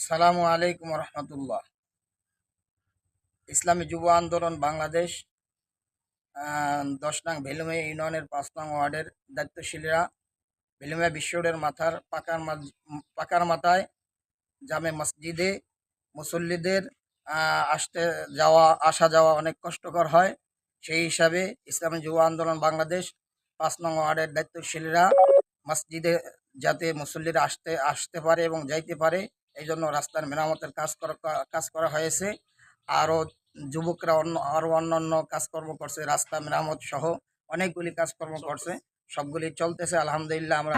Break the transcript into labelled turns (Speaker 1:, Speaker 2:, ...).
Speaker 1: আসসালামু আলাইকুম রহমতুল্লাহ। ইসলামী যুব আন্দোলন বাংলাদেশ ১০ নং ভেলুমিয়া ইউনিয়নের ৫ নং ওয়ার্ডের দায়িত্বশীলরা ভেলুমিয়া বিশ্ব রোডের মাথার পাকার মাথায় জামে মসজিদে মুসল্লিদের আসা যাওয়া অনেক কষ্টকর হয়। সেই হিসাবে ইসলামী যুব আন্দোলন বাংলাদেশ ৫ নং ওয়ার্ডের দায়িত্বশীলরা মসজিদে যাতে মুসল্লিরা আসতে পারে এবং যাইতে পারে, এই জন্য রাস্তার মেরামতের কাজ করা হয়েছে। আরও যুবকরা আরও অন্যান্য কাজকর্ম করছে, রাস্তা মেরামত সহ অনেকগুলি কাজকর্ম করছে, সবগুলি চলতেছে আলহামদুলিল্লাহ। আমরা